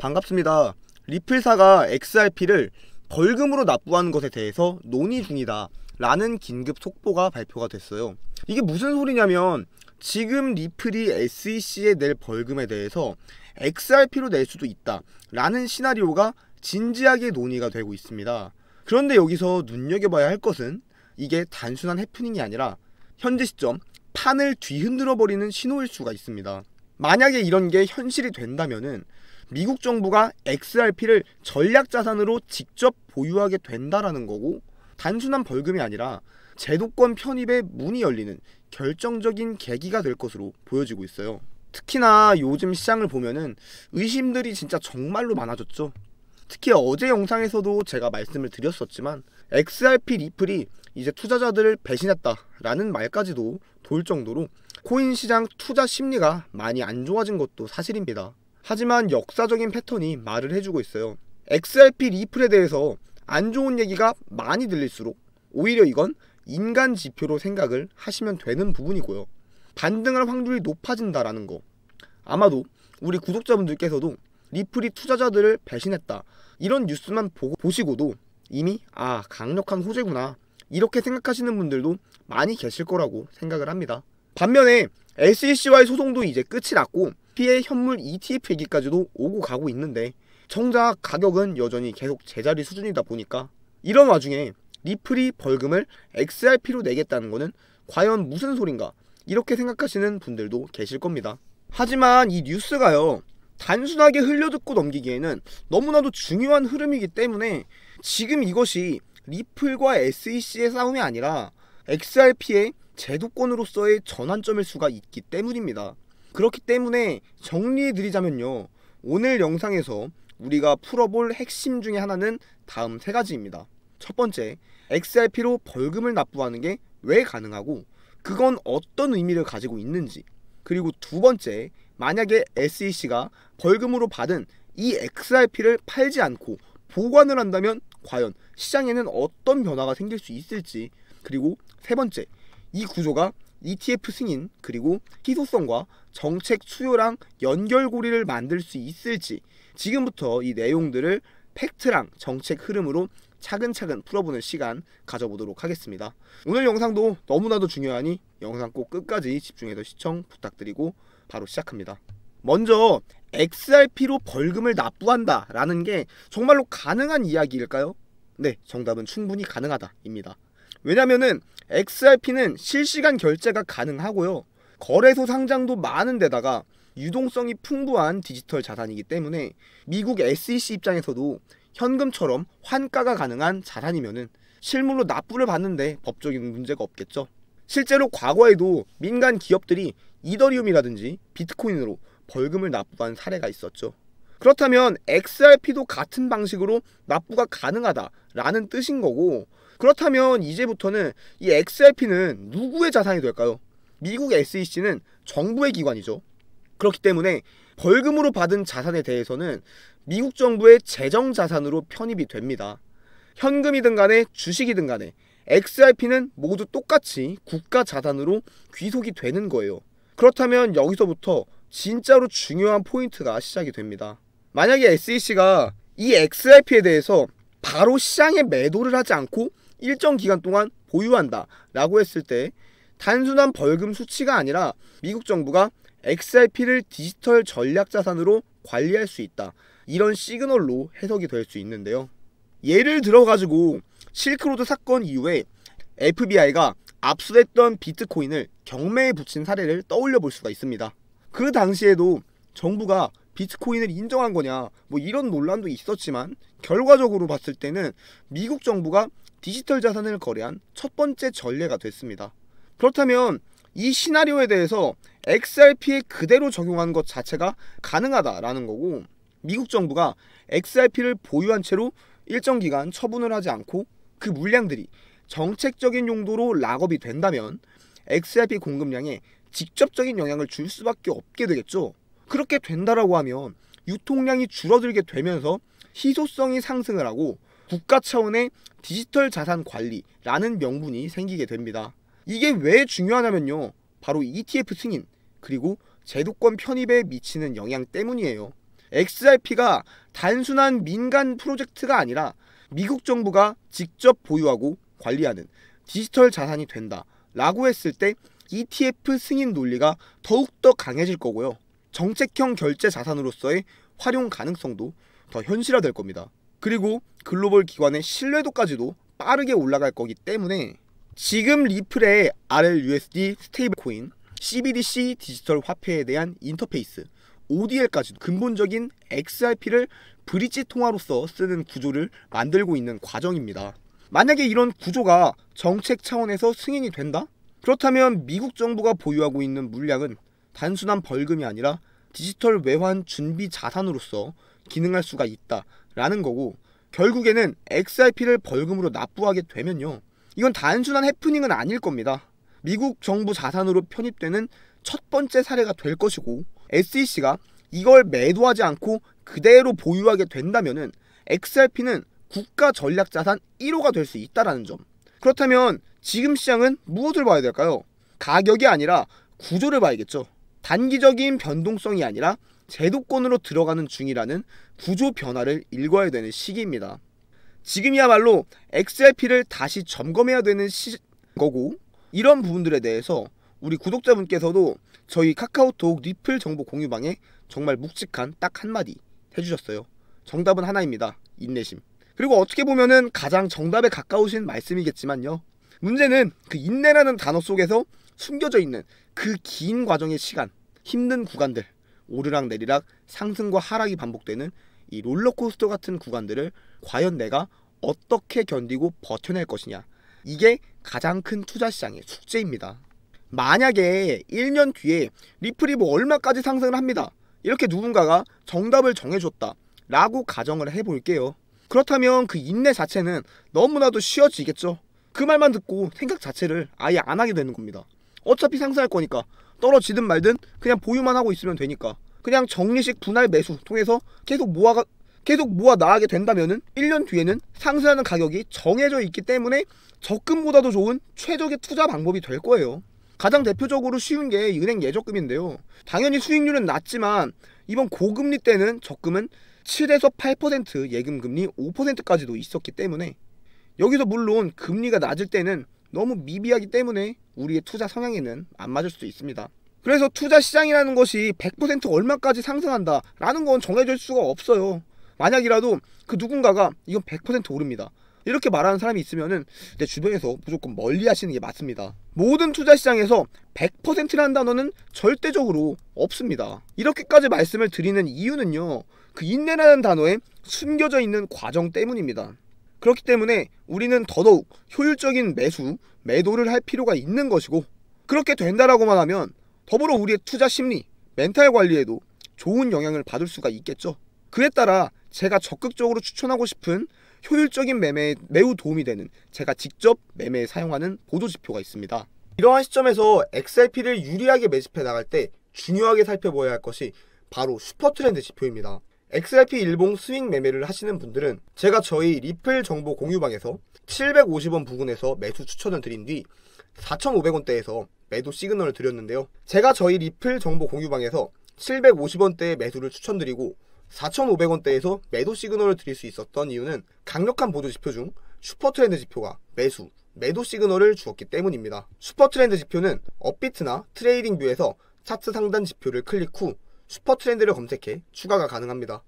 반갑습니다. 리플사가 XRP를 벌금으로 납부하는 것에 대해서 논의 중이다 라는 긴급 속보가 발표가 됐어요. 이게 무슨 소리냐면 지금 리플이 SEC에 낼 벌금에 대해서 XRP로 낼 수도 있다 라는 시나리오가 진지하게 논의가 되고 있습니다. 그런데 여기서 눈여겨봐야 할 것은 이게 단순한 해프닝이 아니라 현재 시점 판을 뒤흔들어 버리는 신호일 수가 있습니다. 만약에 이런 게 현실이 된다면은 미국 정부가 XRP를 전략자산으로 직접 보유하게 된다라는 거고, 단순한 벌금이 아니라 제도권 편입의 문이 열리는 결정적인 계기가 될 것으로 보여지고 있어요. 특히나 요즘 시장을 보면은 의심들이 진짜 정말로 많아졌죠. 특히 어제 영상에서도 제가 말씀을 드렸었지만 XRP 리플이 이제 투자자들을 배신했다라는 말까지도 돌 정도로 코인 시장 투자 심리가 많이 안 좋아진 것도 사실입니다. 하지만 역사적인 패턴이 말을 해주고 있어요. XRP 리플에 대해서 안 좋은 얘기가 많이 들릴수록 오히려 이건 인간 지표로 생각을 하시면 되는 부분이고요. 반등할 확률이 높아진다라는 거. 아마도 우리 구독자분들께서도 리플이 투자자들을 배신했다 이런 뉴스만 보시고도 이미 강력한 호재구나 이렇게 생각하시는 분들도 많이 계실 거라고 생각을 합니다. 반면에 SEC와의 소송도 이제 끝이 났고 피해 현물 ETF 얘기까지도 오고 가고 있는데 정작 가격은 여전히 계속 제자리 수준이다 보니까 이런 와중에 리플이 벌금을 XRP로 내겠다는 거는 과연 무슨 소린가 이렇게 생각하시는 분들도 계실 겁니다. 하지만 이 뉴스가요 단순하게 흘려듣고 넘기기에는 너무나도 중요한 흐름이기 때문에 지금 이것이 리플과 SEC의 싸움이 아니라 XRP의 제도권으로서의 전환점일 수가 있기 때문입니다. 그렇기 때문에 정리해드리자면요, 오늘 영상에서 우리가 풀어볼 핵심 중에 하나는 다음 세 가지입니다. 첫 번째, XRP로 벌금을 납부하는 게 왜 가능하고 그건 어떤 의미를 가지고 있는지, 그리고 두 번째, 만약에 SEC가 벌금으로 받은 이 XRP를 팔지 않고 보관을 한다면 과연 시장에는 어떤 변화가 생길 수 있을지, 그리고 세 번째, 이 구조가 ETF 승인 그리고 희소성과 정책 수요랑 연결고리를 만들 수 있을지 지금부터 이 내용들을 팩트랑 정책 흐름으로 차근차근 풀어보는 시간 가져보도록 하겠습니다. 오늘 영상도 너무나도 중요하니 영상 꼭 끝까지 집중해서 시청 부탁드리고 바로 시작합니다. 먼저 XRP로 벌금을 납부한다 라는 게 정말로 가능한 이야기일까요? 네, 정답은 충분히 가능하다입니다. 왜냐면은 XRP는 실시간 결제가 가능하고요, 거래소 상장도 많은 데다가 유동성이 풍부한 디지털 자산이기 때문에 미국 SEC 입장에서도 현금처럼 환가가 가능한 자산이면은 실물로 납부를 받는데 법적인 문제가 없겠죠. 실제로 과거에도 민간 기업들이 이더리움이라든지 비트코인으로 벌금을 납부한 사례가 있었죠. 그렇다면 XRP도 같은 방식으로 납부가 가능하다라는 뜻인 거고, 그렇다면 이제부터는 이 XRP는 누구의 자산이 될까요? 미국 SEC는 정부의 기관이죠. 그렇기 때문에 벌금으로 받은 자산에 대해서는 미국 정부의 재정자산으로 편입이 됩니다. 현금이든 간에 주식이든 간에 XRP는 모두 똑같이 국가 자산으로 귀속이 되는 거예요. 그렇다면 여기서부터 진짜로 중요한 포인트가 시작이 됩니다. 만약에 SEC가 이 XRP에 대해서 바로 시장에 매도를 하지 않고 일정 기간 동안 보유한다 라고 했을 때 단순한 벌금 수치가 아니라 미국 정부가 XRP를 디지털 전략자산으로 관리할 수 있다, 이런 시그널로 해석이 될 수 있는데요. 예를 들어가지고 실크로드 사건 이후에 FBI가 압수했던 비트코인을 경매에 붙인 사례를 떠올려 볼 수가 있습니다. 그 당시에도 정부가 비트코인을 인정한 거냐 이런 논란도 있었지만 결과적으로 봤을 때는 미국 정부가 디지털 자산을 거래한 첫 번째 전례가 됐습니다. 그렇다면 이 시나리오에 대해서 XRP에 그대로 적용하는 것 자체가 가능하다라는 거고, 미국 정부가 XRP를 보유한 채로 일정 기간 처분을 하지 않고 그 물량들이 정책적인 용도로 락업이 된다면 XRP 공급량에 직접적인 영향을 줄 수밖에 없게 되겠죠. 그렇게 된다라고 하면 유통량이 줄어들게 되면서 희소성이 상승을 하고 국가 차원의 디지털 자산 관리라는 명분이 생기게 됩니다. 이게 왜 중요하냐면요, 바로 ETF 승인 그리고 제도권 편입에 미치는 영향 때문이에요. XRP가 단순한 민간 프로젝트가 아니라 미국 정부가 직접 보유하고 관리하는 디지털 자산이 된다 라고 했을 때 ETF 승인 논리가 더욱더 강해질 거고요. 정책형 결제 자산으로서의 활용 가능성도 더 현실화될 겁니다. 그리고 글로벌 기관의 신뢰도까지도 빠르게 올라갈 거기 때문에 지금 리플의 RLUSD 스테이블 코인, CBDC 디지털 화폐에 대한 인터페이스, ODL까지도 근본적인 XRP를 브릿지 통화로서 쓰는 구조를 만들고 있는 과정입니다. 만약에 이런 구조가 정책 차원에서 승인이 된다? 그렇다면 미국 정부가 보유하고 있는 물량은 단순한 벌금이 아니라 디지털 외환 준비 자산으로서 기능할 수가 있다라는 거고, 결국에는 XRP를 벌금으로 납부하게 되면요, 이건 단순한 해프닝은 아닐 겁니다. 미국 정부 자산으로 편입되는 첫 번째 사례가 될 것이고, SEC가 이걸 매도하지 않고 그대로 보유하게 된다면은 XRP는 국가 전략 자산 1호가 될 수 있다라는 점. 그렇다면 지금 시장은 무엇을 봐야 될까요? 가격이 아니라 구조를 봐야겠죠. 단기적인 변동성이 아니라 제도권으로 들어가는 중이라는 구조 변화를 읽어야 되는 시기입니다. 지금이야말로 XRP를 다시 점검해야 되는 거고, 이런 부분들에 대해서 우리 구독자분께서도 저희 카카오톡 리플 정보 공유방에 정말 묵직한 딱 한마디 해주셨어요. 정답은 하나입니다. 인내심. 그리고 어떻게 보면은 가장 정답에 가까우신 말씀이겠지만요, 문제는 그 인내라는 단어 속에서 숨겨져 있는 그 긴 과정의 시간, 힘든 구간들, 오르락 내리락 상승과 하락이 반복되는 이 롤러코스터 같은 구간들을 과연 내가 어떻게 견디고 버텨낼 것이냐, 이게 가장 큰 투자 시장의 숙제입니다. 만약에 1년 뒤에 리플이 뭐 얼마까지 상승을 합니다, 이렇게 누군가가 정답을 정해줬다 라고 가정을 해볼게요. 그렇다면 그 인내 자체는 너무나도 쉬워지겠죠. 그 말만 듣고 생각 자체를 아예 안 하게 되는 겁니다. 어차피 상승할 거니까 떨어지든 말든 그냥 보유만 하고 있으면 되니까, 그냥 정리식 분할 매수 통해서 계속 모아 나가게 된다면은 1년 뒤에는 상승하는 가격이 정해져 있기 때문에 적금보다도 좋은 최적의 투자 방법이 될 거예요. 가장 대표적으로 쉬운 게 은행 예적금인데요. 당연히 수익률은 낮지만 이번 고금리 때는 적금은 7에서 8%, 예금금리 5%까지도 있었기 때문에, 여기서 물론 금리가 낮을 때는 너무 미비하기 때문에 우리의 투자 성향에는 안 맞을 수도 있습니다. 그래서 투자 시장이라는 것이 100% 얼마까지 상승한다 라는 건 정해질 수가 없어요. 만약이라도 그 누군가가 이건 100% 오릅니다, 이렇게 말하는 사람이 있으면은 내 주변에서 무조건 멀리 하시는 게 맞습니다. 모든 투자 시장에서 100%라는 단어는 절대적으로 없습니다. 이렇게까지 말씀을 드리는 이유는요, 그 인내라는 단어에 숨겨져 있는 과정 때문입니다. 그렇기 때문에 우리는 더더욱 효율적인 매도를 할 필요가 있는 것이고, 그렇게 된다라고만 하면 더불어 우리의 투자 심리, 멘탈 관리에도 좋은 영향을 받을 수가 있겠죠. 그에 따라 제가 적극적으로 추천하고 싶은 효율적인 매매에 매우 도움이 되는, 제가 직접 매매에 사용하는 보조지표가 있습니다. 이러한 시점에서 XRP를 유리하게 매집해 나갈 때 중요하게 살펴봐야 할 것이 바로 슈퍼트렌드 지표입니다. XRP 일봉 스윙 매매를 하시는 분들은 제가 저희 리플 정보 공유방에서 750원 부근에서 매수 추천을 드린 뒤 4,500원대에서 매도 시그널을 드렸는데요. 제가 저희 리플 정보 공유방에서 750원대의 매수를 추천드리고 4,500원대에서 매도 시그널을 드릴 수 있었던 이유는 강력한 보조 지표 중 슈퍼트렌드 지표가 매도 시그널을 주었기 때문입니다. 슈퍼트렌드 지표는 업비트나 트레이딩 뷰에서 차트 상단 지표를 클릭 후 슈퍼트렌드를 검색해 추가가 가능합니다.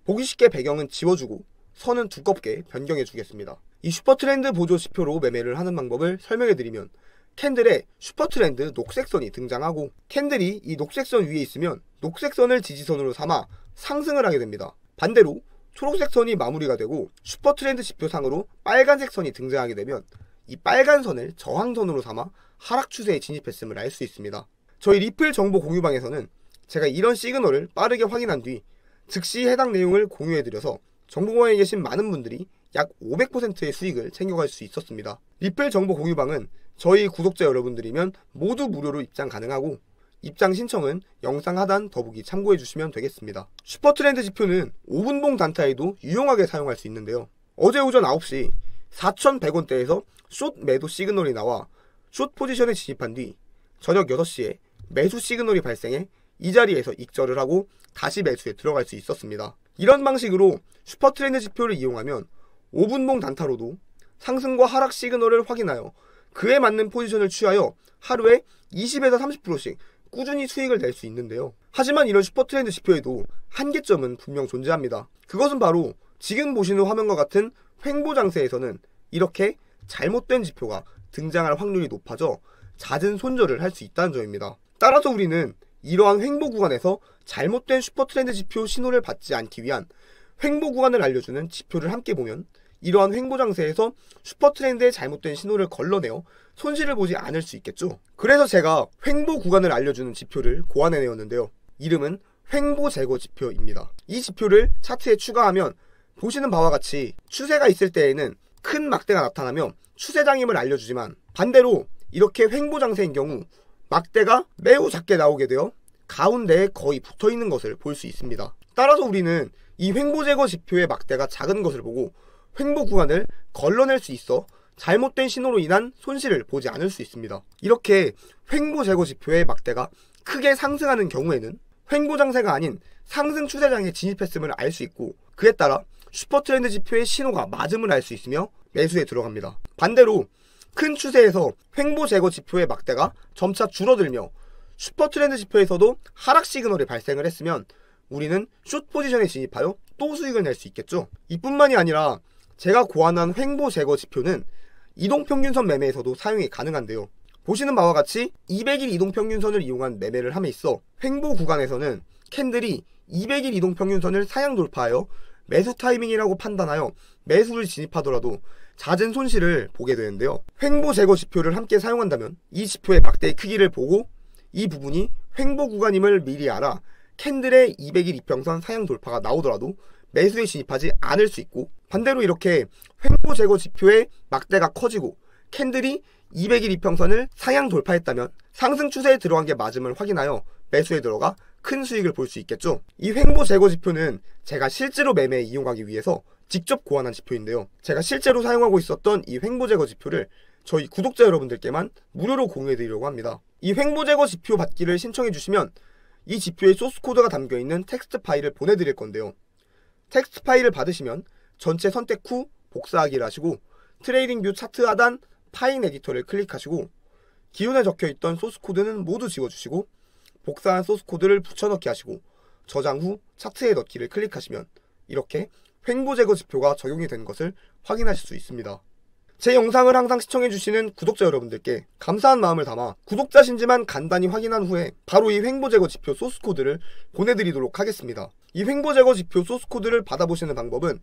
보기 쉽게 배경은 지워주고 선은 두껍게 변경해 주겠습니다. 이 슈퍼트렌드 보조 지표로 매매를 하는 방법을 설명해 드리면, 캔들에 슈퍼트렌드 녹색선이 등장하고 캔들이 이 녹색선 위에 있으면 녹색선을 지지선으로 삼아 상승을 하게 됩니다. 반대로 초록색 선이 마무리가 되고 슈퍼트렌드 지표상으로 빨간색 선이 등장하게 되면 이 빨간 선을 저항선으로 삼아 하락 추세에 진입했음을 알 수 있습니다. 저희 리플 정보 공유방에서는 제가 이런 시그널을 빠르게 확인한 뒤 즉시 해당 내용을 공유해드려서 정보방에 계신 많은 분들이 약 500%의 수익을 챙겨갈 수 있었습니다. 리플 정보 공유방은 저희 구독자 여러분들이면 모두 무료로 입장 가능하고, 입장 신청은 영상 하단 더보기 참고해주시면 되겠습니다. 슈퍼트렌드 지표는 5분봉 단타에도 유용하게 사용할 수 있는데요. 어제 오전 9시 4,100원대에서 숏 매도 시그널이 나와 숏 포지션에 진입한 뒤 저녁 6시에 매수 시그널이 발생해 이 자리에서 익절을 하고 다시 매수에 들어갈 수 있었습니다. 이런 방식으로 슈퍼트렌드 지표를 이용하면 5분봉 단타로도 상승과 하락 시그널을 확인하여 그에 맞는 포지션을 취하여 하루에 20에서 30%씩 꾸준히 수익을 낼 수 있는데요. 하지만 이런 슈퍼트렌드 지표에도 한계점은 분명 존재합니다. 그것은 바로 지금 보시는 화면과 같은 횡보 장세에서는 이렇게 잘못된 지표가 등장할 확률이 높아져 잦은 손절을 할 수 있다는 점입니다. 따라서 우리는 이러한 횡보 구간에서 잘못된 슈퍼트렌드 지표 신호를 받지 않기 위한 횡보 구간을 알려주는 지표를 함께 보면 이러한 횡보 장세에서 슈퍼트렌드의 잘못된 신호를 걸러내어 손실을 보지 않을 수 있겠죠. 그래서 제가 횡보 구간을 알려주는 지표를 고안해내었는데요. 이름은 횡보 제거 지표입니다. 이 지표를 차트에 추가하면 보시는 바와 같이 추세가 있을 때에는 큰 막대가 나타나며 추세장임을 알려주지만 반대로 이렇게 횡보 장세인 경우 막대가 매우 작게 나오게 되어 가운데에 거의 붙어있는 것을 볼 수 있습니다. 따라서 우리는 이 횡보 제거 지표의 막대가 작은 것을 보고 횡보 구간을 걸러낼 수 있어 잘못된 신호로 인한 손실을 보지 않을 수 있습니다. 이렇게 횡보 제거 지표의 막대가 크게 상승하는 경우에는 횡보 장세가 아닌 상승 추세장에 진입했음을 알 수 있고 그에 따라 슈퍼트렌드 지표의 신호가 맞음을 알 수 있으며 매수에 들어갑니다. 반대로 큰 추세에서 횡보 제거 지표의 막대가 점차 줄어들며 슈퍼트렌드 지표에서도 하락 시그널이 발생을 했으면 우리는 숏 포지션에 진입하여 또 수익을 낼 수 있겠죠. 이뿐만이 아니라 제가 고안한 횡보 제거 지표는 이동평균선 매매에서도 사용이 가능한데요. 보시는 바와 같이 200일 이동평균선을 이용한 매매를 함에 있어 횡보 구간에서는 캔들이 200일 이동평균선을 상향 돌파하여 매수 타이밍이라고 판단하여 매수를 진입하더라도 잦은 손실을 보게 되는데요. 횡보 제거 지표를 함께 사용한다면 이 지표의 막대의 크기를 보고 이 부분이 횡보 구간임을 미리 알아 캔들의 200일 이평선 상향 돌파가 나오더라도 매수에 진입하지 않을 수 있고 반대로 이렇게 횡보 제거 지표의 막대가 커지고 캔들이 200일 이평선을 상향 돌파했다면 상승 추세에 들어간 게 맞음을 확인하여 매수에 들어가 큰 수익을 볼 수 있겠죠. 이 횡보 제거 지표는 제가 실제로 매매에 이용하기 위해서 직접 고안한 지표인데요. 제가 실제로 사용하고 있었던 이 횡보 제거 지표를 저희 구독자 여러분들께만 무료로 공유해드리려고 합니다. 이 횡보 제거 지표 받기를 신청해주시면 이 지표의 소스 코드가 담겨있는 텍스트 파일을 보내드릴 건데요. 텍스트 파일을 받으시면 전체 선택 후 복사하기를 하시고 트레이딩 뷰 차트 하단 파인 에디터를 클릭하시고 기존에 적혀있던 소스 코드는 모두 지워주시고 복사한 소스 코드를 붙여넣기 하시고 저장 후 차트에 넣기를 클릭하시면 이렇게 횡보 제거 지표가 적용이 된 것을 확인하실 수 있습니다. 제 영상을 항상 시청해주시는 구독자 여러분들께 감사한 마음을 담아 구독자신지만 간단히 확인한 후에 바로 이 횡보 제거 지표 소스 코드를 보내드리도록 하겠습니다. 이 횡보 제거 지표 소스 코드를 받아보시는 방법은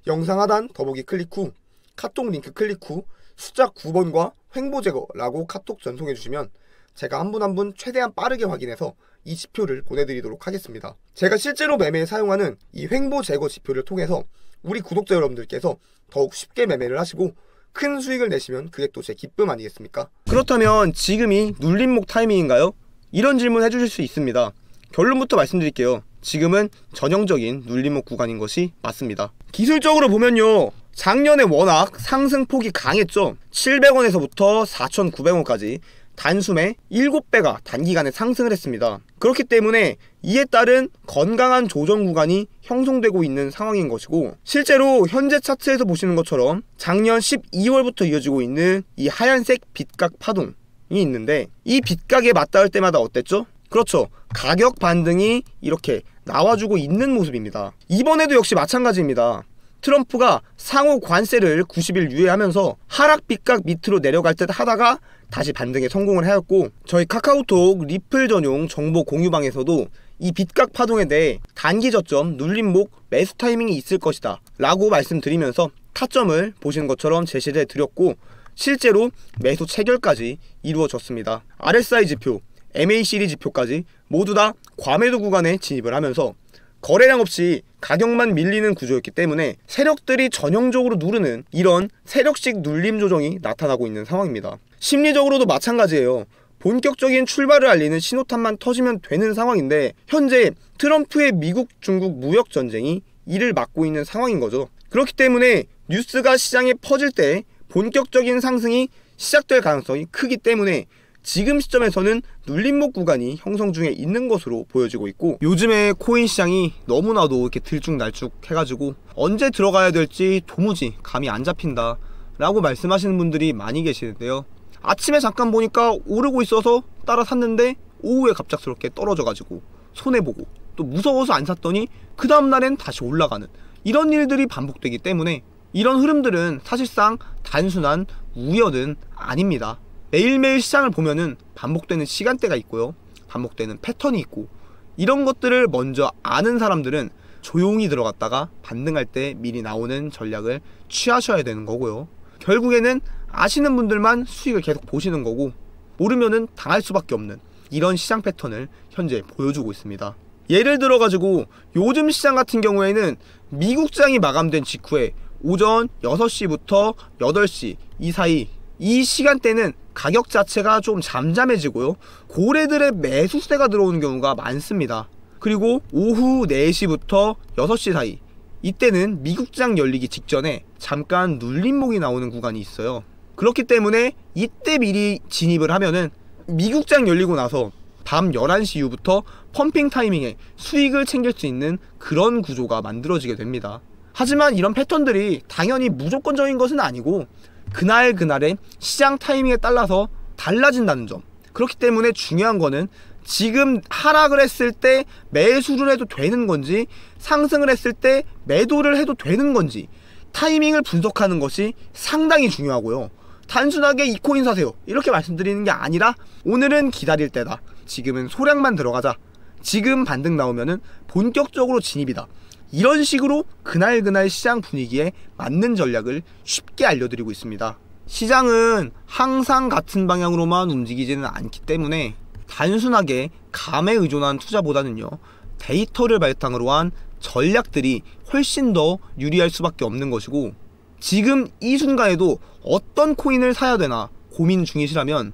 영상 하단 더보기 클릭 후 카톡 링크 클릭 후 숫자 9번과 횡보 제거라고 카톡 전송해주시면 제가 한 분 한 분 최대한 빠르게 확인해서 이 지표를 보내드리도록 하겠습니다. 제가 실제로 매매에 사용하는 이 횡보 제거 지표를 통해서 우리 구독자 여러분들께서 더욱 쉽게 매매를 하시고 큰 수익을 내시면 그게 또 제 기쁨 아니겠습니까? 그렇다면 지금이 눌림목 타이밍인가요? 이런 질문 해주실 수 있습니다. 결론부터 말씀드릴게요. 지금은 전형적인 눌림목 구간인 것이 맞습니다. 기술적으로 보면요, 작년에 워낙 상승폭이 강했죠. 700원에서부터 4,900원까지 단숨에 7배가 단기간에 상승을 했습니다. 그렇기 때문에 이에 따른 건강한 조정 구간이 형성되고 있는 상황인 것이고, 실제로 현재 차트에서 보시는 것처럼 작년 12월부터 이어지고 있는 이 하얀색 빗각 파동이 있는데, 이 빗각에 맞닿을 때마다 어땠죠? 그렇죠, 가격 반등이 이렇게 나와주고 있는 모습입니다. 이번에도 역시 마찬가지입니다. 트럼프가 상호 관세를 90일 유예하면서 하락 빗각 밑으로 내려갈 듯 하다가 다시 반등에 성공을 하였고, 저희 카카오톡 리플 전용 정보 공유방에서도 이 빗각 파동에 대해 단기 저점 눌림목 매수 타이밍이 있을 것이다 라고 말씀드리면서 타점을 보시는 것처럼 제시를 해드렸고, 실제로 매수 체결까지 이루어졌습니다. RSI 지표, MACD 지표까지 모두 다 과매도 구간에 진입을 하면서 거래량 없이 가격만 밀리는 구조였기 때문에 세력들이 전형적으로 누르는 이런 세력식 눌림 조정이 나타나고 있는 상황입니다. 심리적으로도 마찬가지예요. 본격적인 출발을 알리는 신호탄만 터지면 되는 상황인데 현재 트럼프의 미국 중국 무역 전쟁이 이를 막고 있는 상황인 거죠. 그렇기 때문에 뉴스가 시장에 퍼질 때 본격적인 상승이 시작될 가능성이 크기 때문에 지금 시점에서는 눌림목 구간이 형성 중에 있는 것으로 보여지고 있고, 요즘에 코인 시장이 너무나도 이렇게 들쭉날쭉 해가지고 언제 들어가야 될지 도무지 감이 안 잡힌다 라고 말씀하시는 분들이 많이 계시는데요. 아침에 잠깐 보니까 오르고 있어서 따라 샀는데 오후에 갑작스럽게 떨어져가지고 손해보고 또 무서워서 안 샀더니 그 다음날엔 다시 올라가는 이런 일들이 반복되기 때문에 이런 흐름들은 사실상 단순한 우연은 아닙니다. 매일매일 시장을 보면은 반복되는 시간대가 있고요, 반복되는 패턴이 있고, 이런 것들을 먼저 아는 사람들은 조용히 들어갔다가 반등할 때 미리 나오는 전략을 취하셔야 되는 거고요. 결국에는 아시는 분들만 수익을 계속 보시는 거고, 모르면은 당할 수밖에 없는 이런 시장 패턴을 현재 보여주고 있습니다. 예를 들어 가지고 요즘 시장 같은 경우에는 미국장이 마감된 직후에 오전 6시부터 8시 이 사이, 이 시간대는 가격 자체가 좀 잠잠해지고요, 고래들의 매수세가 들어오는 경우가 많습니다. 그리고 오후 4시부터 6시 사이, 이때는 미국장 열리기 직전에 잠깐 눌림목이 나오는 구간이 있어요. 그렇기 때문에 이때 미리 진입을 하면은 미국장 열리고 나서 밤 11시 이후부터 펌핑 타이밍에 수익을 챙길 수 있는 그런 구조가 만들어지게 됩니다. 하지만 이런 패턴들이 당연히 무조건적인 것은 아니고 그날그날의 시장 타이밍에 따라서 달라진다는 점. 그렇기 때문에 중요한 거는 지금 하락을 했을 때 매수를 해도 되는 건지, 상승을 했을 때 매도를 해도 되는 건지, 타이밍을 분석하는 것이 상당히 중요하고요. 단순하게 이 코인 사세요 이렇게 말씀드리는 게 아니라, 오늘은 기다릴 때다, 지금은 소량만 들어가자, 지금 반등 나오면은 본격적으로 진입이다, 이런 식으로 그날그날 시장 분위기에 맞는 전략을 쉽게 알려드리고 있습니다. 시장은 항상 같은 방향으로만 움직이지는 않기 때문에 단순하게 감에 의존한 투자보다는요, 데이터를 바탕으로 한 전략들이 훨씬 더 유리할 수밖에 없는 것이고, 지금 이 순간에도 어떤 코인을 사야 되나 고민 중이시라면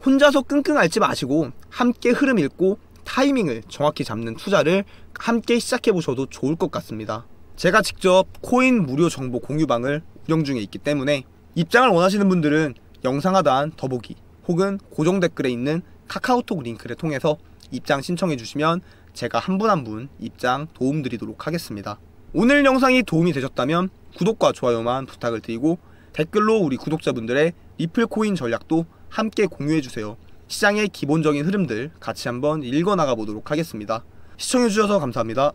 혼자서 끙끙 앓지 마시고 함께 흐름 읽고 타이밍을 정확히 잡는 투자를 함께 시작해 보셔도 좋을 것 같습니다. 제가 직접 코인 무료 정보 공유방을 운영 중에 있기 때문에 입장을 원하시는 분들은 영상 하단 더보기 혹은 고정 댓글에 있는 카카오톡 링크를 통해서 입장 신청해 주시면 제가 한 분 한 분 입장 도움 드리도록 하겠습니다. 오늘 영상이 도움이 되셨다면 구독과 좋아요만 부탁을 드리고, 댓글로 우리 구독자분들의 리플 코인 전략도 함께 공유해 주세요. 시장의 기본적인 흐름들 같이 한번 읽어나가 보도록 하겠습니다. 시청해 주셔서 감사합니다.